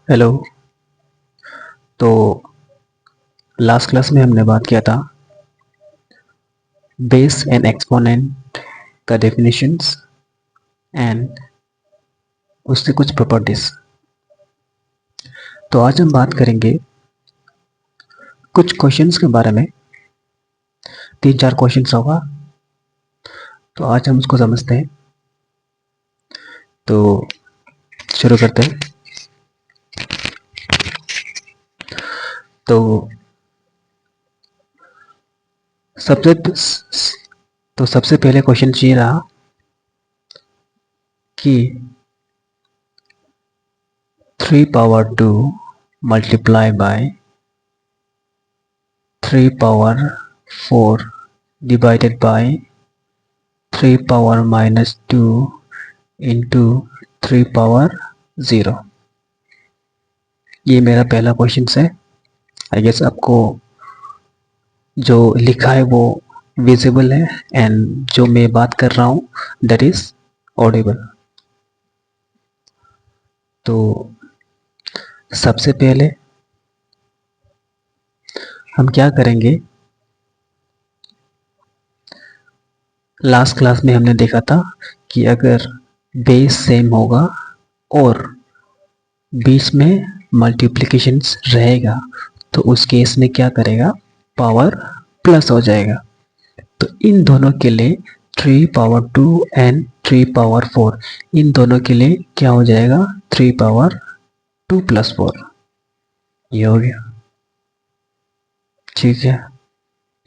Hello. तो last class में हमने बात किया था बेस एंड एक्सपोनेंट का डेफिनेशंस एंड उससे कुछ प्रॉपर्टीज। तो आज हम बात करेंगे कुछ क्वेश्चंस के बारे में। 3-4 क्वेश्चंस होगा, तो आज हम उसको समझते हैं। तो शुरू करते हैं। तो सबसे सबसे पहले क्वेश्चन ये रहा कि 3 power 2 multiply by 3 power 4 divided bye 3 power minus 2 into 3 power 0। ये मेरा पहला क्वेश्चन है। आई गेस आपको जो लिखा है वो विजिबल है एंड जो मैं बात कर रहा हूँ दैट इज ऑडिबल। तो सबसे पहले हम क्या करेंगे, लास्ट क्लास में हमने देखा था कि अगर बेस सेम होगा और बीच में मल्टीप्लिकेशंस रहेगा तो उस केस में क्या करेगा, पावर प्लस हो जाएगा। तो इन दोनों के लिए 3 पावर 2 एंड 3 पावर 4, इन दोनों के लिए क्या हो जाएगा, 3 पावर 2 प्लस 4। ये हो गया, ठीक है।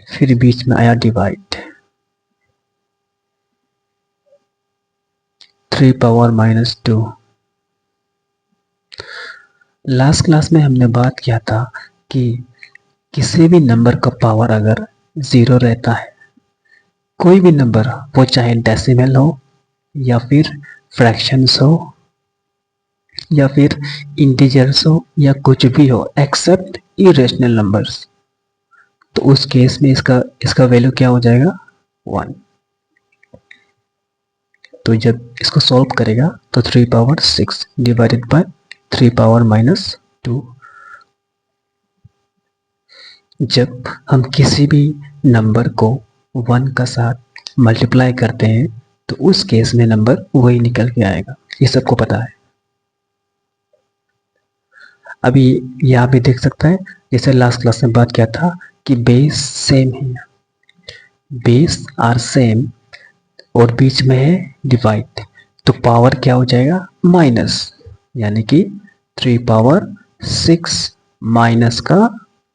फिर बीच में आया divide, 3 power minus 2। Last class में हमने बात किया था कि किसी भी नंबर का पावर अगर 0 रहता है, कोई भी नंबर, वो चाहे डेसिमल हो या फिर फ्रैक्शंस हो या फिर इंटीजर्स हो या कुछ भी हो एक्सेप्ट इरेशनल नंबर्स, तो उस केस में इसका वैल्यू क्या हो जाएगा, 1। तो जब इसको सॉल्व करेगा तो 3 power 6 divided by 3 power minus 2। जब हम किसी भी नंबर को 1 का साथ मल्टीप्लाई करते हैं तो उस केस में नंबर वही निकल के आएगा, ये सबको पता है। अभी यहाँ पे देख सकता है, जैसे लास्ट क्लास में बात किया था कि बेस सेम है, बेस आर सेम और बीच में है डिवाइड, तो पावर क्या हो जाएगा, माइनस, यानी कि 3 पावर 6 माइनस का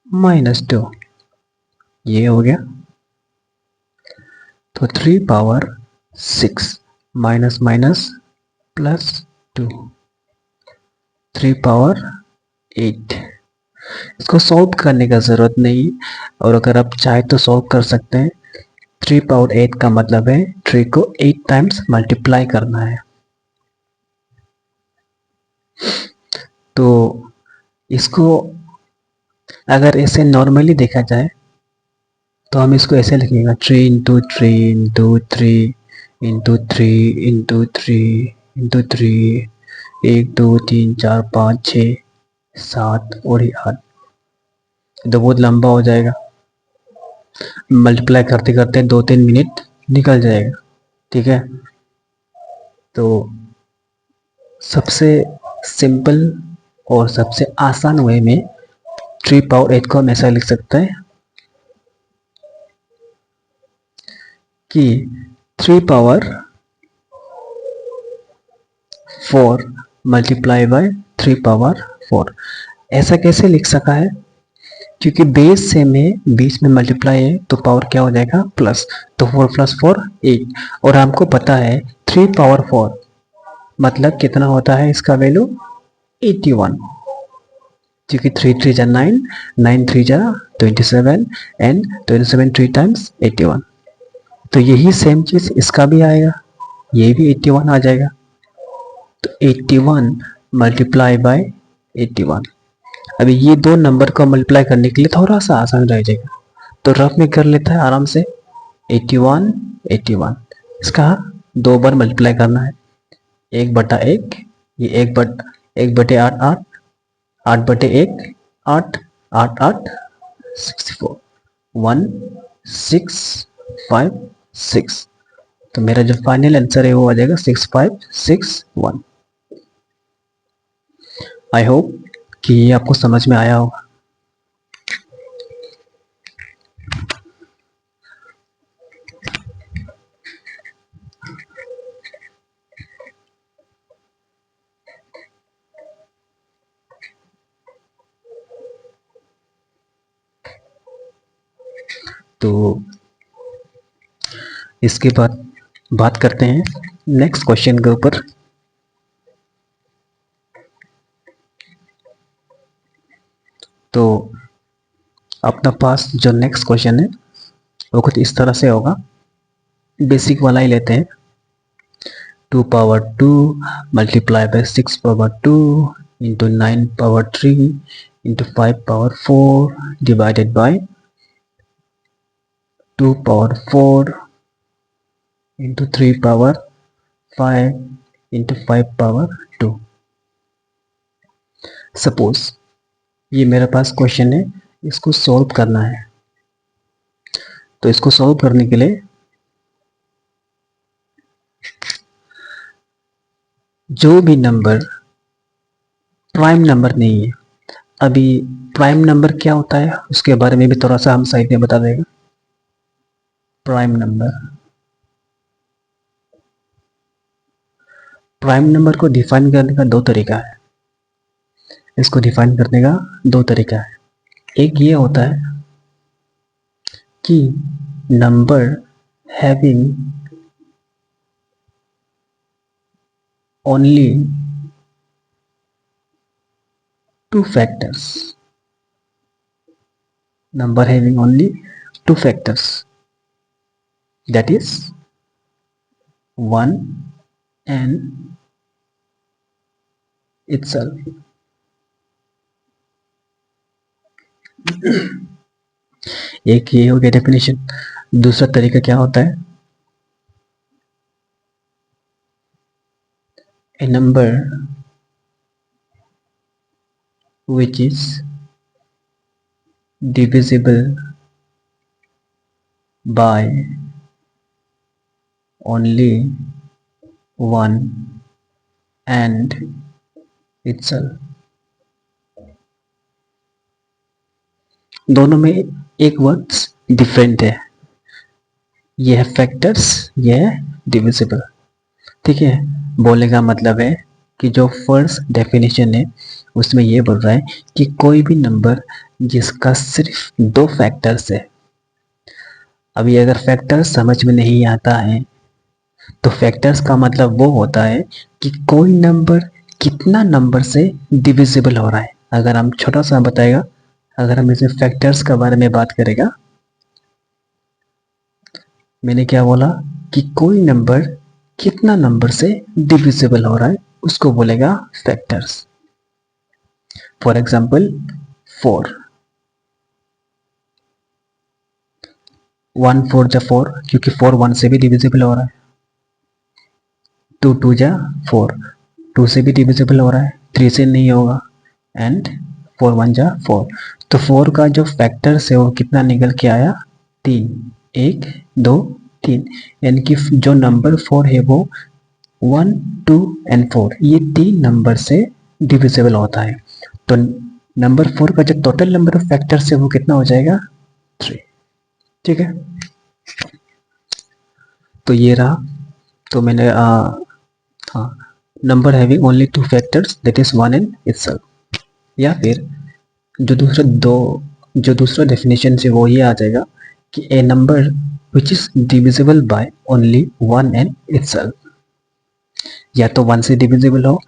-2, ये हो गया। तो 3 power 6 minus minus plus 2, 3 power 8। इसको सॉल्व करने का ज़रूरत नहीं, और अगर आप चाहे तो सॉल्व कर सकते हैं। 3 पावर 8 का मतलब है 3 को 8 टाइम्स मल्टीप्लाई करना है। तो इसको अगर ऐसे नॉर्मली देखा जाए तो हम इसको ऐसे लिखेंगे, 3 into 3 into 3 into 3 into 3 into 3, 1 2 3 4 5 6 7 और 8। तो बहुत लंबा हो जाएगा, मल्टीप्लाई करते करते 2-3 मिनट निकल जाएगा, ठीक है। तो सबसे सिंपल और सबसे आसान वे में 3 पावर 8 को हम ऐसा लिख सकते हैं कि 3 पावर 4 मल्टीप्लाई बाय 3 पावर 4। ऐसा कैसे लिख सका है, क्योंकि बेस सेम है, बीच में मल्टीप्लाई है तो पावर क्या हो जाएगा, प्लस। तो 4 प्लस 4 8, और हमको पता है 3 पावर 4 मतलब कितना होता है, इसका वैल्यू 81, क्योंकि 3 3 जा 9, 9 3 जा 27 एंड 27 3 टाइम्स 81। तो यही सेम चीज़ इसका भी आएगा, ये भी 81 आ जाएगा। तो 81 मल्टीप्लाई बाय 81। अभी ये दो नंबर को मल्टीप्लाई करने के लिए थोड़ा सा आसान रह जाएगा, तो रफ में कर लेता है आराम से। 81 81, इसका 2 बार मल्टीप्लाई करना है, 1/1, ये 1/8 8, 8/1 8, 8 8 64, 1656। तो मेरा जो फाइनल आंसर है वो आ जाएगा 6561। आई होप कि ये आपको समझ में आया होगा। तो इसके बाद बात करते हैं नेक्स्ट क्वेश्चन के ऊपर। तो अपना पास जो नेक्स्ट क्वेश्चन है वो कुछ इस तरह से होगा, बेसिक वाला ही लेते हैं। 2 power 2 multiplied by 6 power 2 into 9 power 3 into 5 power 4 divided by 2 power 4 into 3 power 5 into 5 power 2। Suppose ये मेरे पास क्वेश्चन है, इसको सॉल्व करना है। तो इसको सॉल्व करने के लिए जो भी नंबर प्राइम नंबर नहीं है, अभी प्राइम नंबर क्या होता है उसके बारे में भी थोड़ा सा हम साइड में बता देगा। प्राइम नंबर को डिफाइन करने का दो तरीका है। इसको डिफाइन करने का दो तरीका है। एक ये होता है कि number having only two factors, number having only two factors, that is 1 and itself। एक ये हो गया डेफिनेशन। दूसरा तरीका क्या होता है, a number which is divisible by only 1 and itself। दोनों में एक वर्ड्स डिफरेंट है, ये है फैक्टर्स, ये है डिविजिबल। ठीक है, बोलने का मतलब है कि जो फर्स्ट डेफिनेशन है उसमें ये बोल रहा है कि कोई भी नंबर जिसका सिर्फ दो फैक्टर्स है। अभी अगर फैक्टर्स समझ में नहीं आता है तो फैक्टर्स का मतलब वो होता है कि कोई नंबर कितना नंबर से डिविजिबल हो रहा है। अगर हम छोटा सा बताएगा, अगर हम इसमें फैक्टर्स के बारे में बात करेगा, मैंने क्या बोला कि कोई नंबर कितना नंबर से डिविजिबल हो रहा है उसको बोलेगा फैक्टर्स। फॉर एग्जाम्पल 4, 1 4 जा 4, क्योंकि 4 1 से भी डिविजिबल हो रहा है। 2 2 जा 4, 2 से भी डिविजिबल हो रहा है, 3 से नहीं होगा। एंड 4 1 जा 4। तो 4 का जो फैक्टर्स है वो कितना निकल के आया, 3, 1 2 3। यानी कि जो नंबर 4 है वो 1 2 एंड 4 ये 3 नंबर से डिविजिबल होता है। तो नंबर 4 का जो टोटल नंबर ऑफ फैक्टर्स है वो कितना हो जाएगा, 3। ठीक है, तो ये रहा। तो मैंने हाँ, number having only two factors that is 1 and itself. या फिर जो दूसरा डेफिनेशन से वो ये आ जाएगा कि a number which is divisible by only 1 and itself. या तो 1 से डिविजिबल हो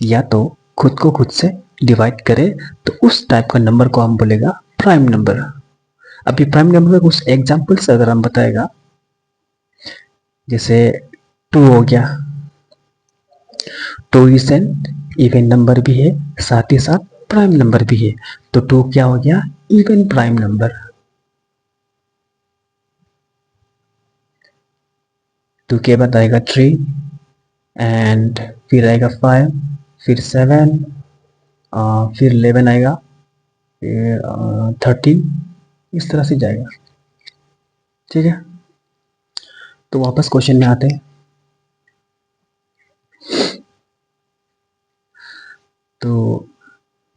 या तो खुद को खुद से डिवाइड करे, तो उस टाइप का नंबर को हम बोलेगा प्राइम नंबर। अभी प्राइम नंबर में कुछ एग्जांपल्स अगर हम बताएगा, जैसे 2 हो गया, 2 इज एन इवन नंबर भी है, साथ ही साथ प्राइम नंबर भी है। तो 2 क्या हो गया, इवन प्राइम नंबर। 2 के बाद आएगा 3 एंड फिर आएगा 5, फिर 7, फिर 11 आएगा, फिर 13, इस तरह से जाएगा। ठीक है, तो वापस क्वेश्चन में आते हैं। तो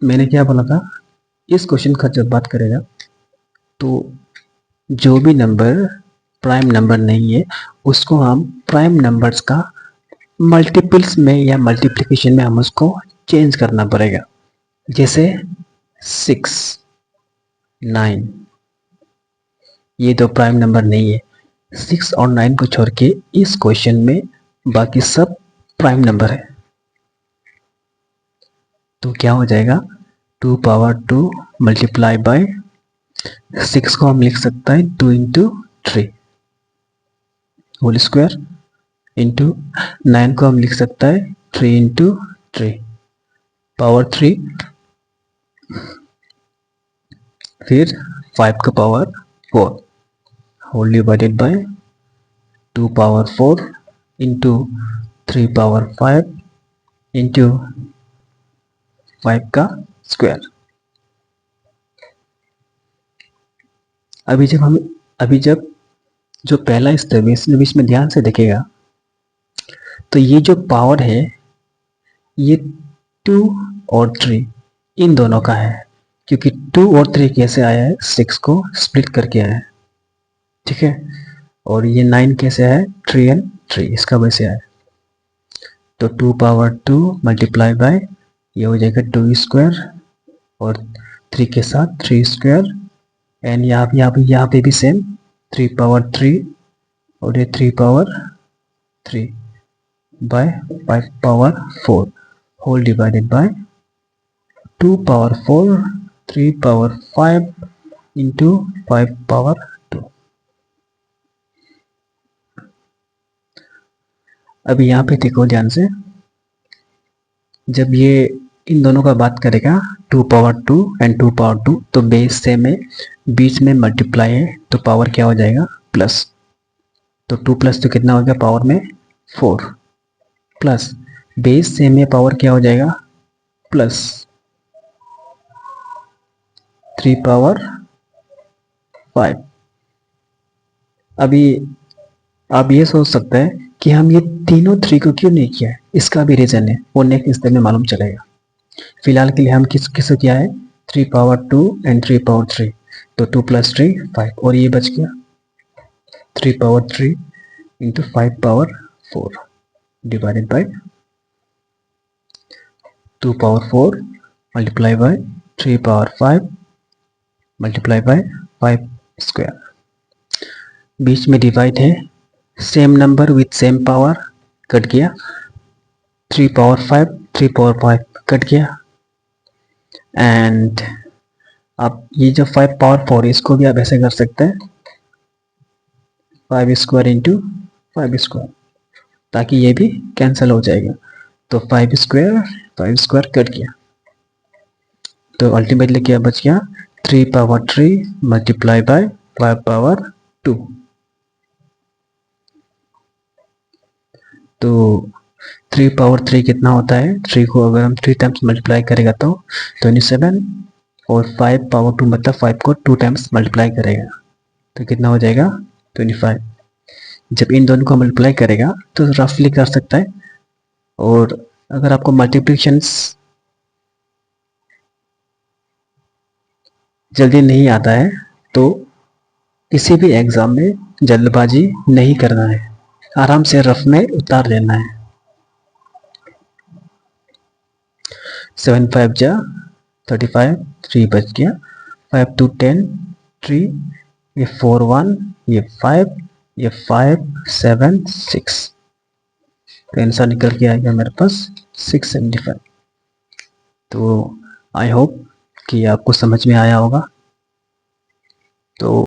मैंने क्या बोला था, इस क्वेश्चन का जब बात करेगा तो जो भी नंबर प्राइम नंबर नहीं है उसको हम प्राइम नंबर्स का मल्टीपल्स में या मल्टीप्लिकेशन में हम उसको चेंज करना पड़ेगा। जैसे 6, 9, ये तो प्राइम नंबर नहीं है। 6 और 9 को छोड़ के इस क्वेश्चन में बाकी सब प्राइम नंबर है। तो क्या हो जाएगा, 2 पावर 2 मल्टीप्लाई बाय 6 को हम लिख सकता है 2 इंटू 3 होल स्क्वायर, इंटू 9 को हम लिख सकता है 3 इंटू 3 पावर 3, फिर 5 का power 4 whole divided by 2 power 4 into 3 power 5 into 5 का स्क्वायर। अभी जब जो पहला स्टेप है इसमें ध्यान से देखेगा तो ये जो पावर है ये 2 और 3 इन दोनों का है, क्योंकि 2 और 3 कैसे आया है, 6 को स्प्लिट करके आया है। ठीक है, और ये 9 कैसे आया है, 3 एंड 3 इसका वजह से आया है। तो 2 पावर 2 मल्टीप्लाई बाय ये हो जाएगा 2 स्क्वायर और 3 के साथ 3 स्क्वायर, एंड यहाँ पे भी सेम 3 पावर 3 और ये 3 power 3 by 5 power 4 whole divided by 2 power 4 3 power 5 into 5 power 2। अभी यहाँ पे देखो ध्यान से, जब ये इन दोनों का बात करेगा 2 पावर 2 एंड 2 पावर 2, तो बेस से में बीच में मल्टीप्लाई है तो पावर क्या हो जाएगा, प्लस। तो 2 प्लस तो कितना हो गया पावर में 4, प्लस बेस से में पावर क्या हो जाएगा, प्लस 3 पावर 5। अभी आप ये सोच सकते हैं कि हम ये तीनों 3 को क्यों नहीं किया है, इसका भी रीज़न है, वो नेक्स्ट स्टेप में मालूम चलेगा। फिलहाल के लिए हम किस किया है, 3 पावर 2 एंड 3 पावर 3, तो 2 प्लस 3 5, और ये बच गया 3 power 3 into 5 power 4 divided by 2 power 4 multiply by 3 power 5 multiply by 5 square. बीच में डिवाइड है, same number with same power cut गया, 3 पावर 5 3 पावर 5 कट गया, एंड अब ये जो 5 पावर 4 इसको भी आप ऐसे कर सकते हैं 5 स्क्वायर इंटू 5 स्क्वायर, ताकि ये भी कैंसिल हो जाएगा। तो 5 स्क्वायर कट गया, तो अल्टीमेटली क्या बच गया, 3 पावर 3 मल्टीप्लाई बाय 5 पावर 2। तो 3 पावर 3 कितना होता है, 3 को अगर हम 3 टाइम्स मल्टीप्लाई करेगा तो 27, और 5 पावर 2 मतलब 5 को 2 टाइम्स मल्टीप्लाई करेगा तो कितना हो जाएगा 25। जब इन दोनों को मल्टीप्लाई करेगा तो रफली कर सकता है, और अगर आपको मल्टीप्लिकेशंस जल्दी नहीं आता है तो किसी भी एग्ज़ाम में जल्दबाजी नहीं करना है, आराम से रफ में उतार लेना है। 7 5 जा 35, 3 बच गया, 5 2 10 3, ये 4 1, ये 5, ये 5 7 6, तो आंसर निकल के आएगा मेरे पास 675। तो आई होप कि आपको समझ में आया होगा। तो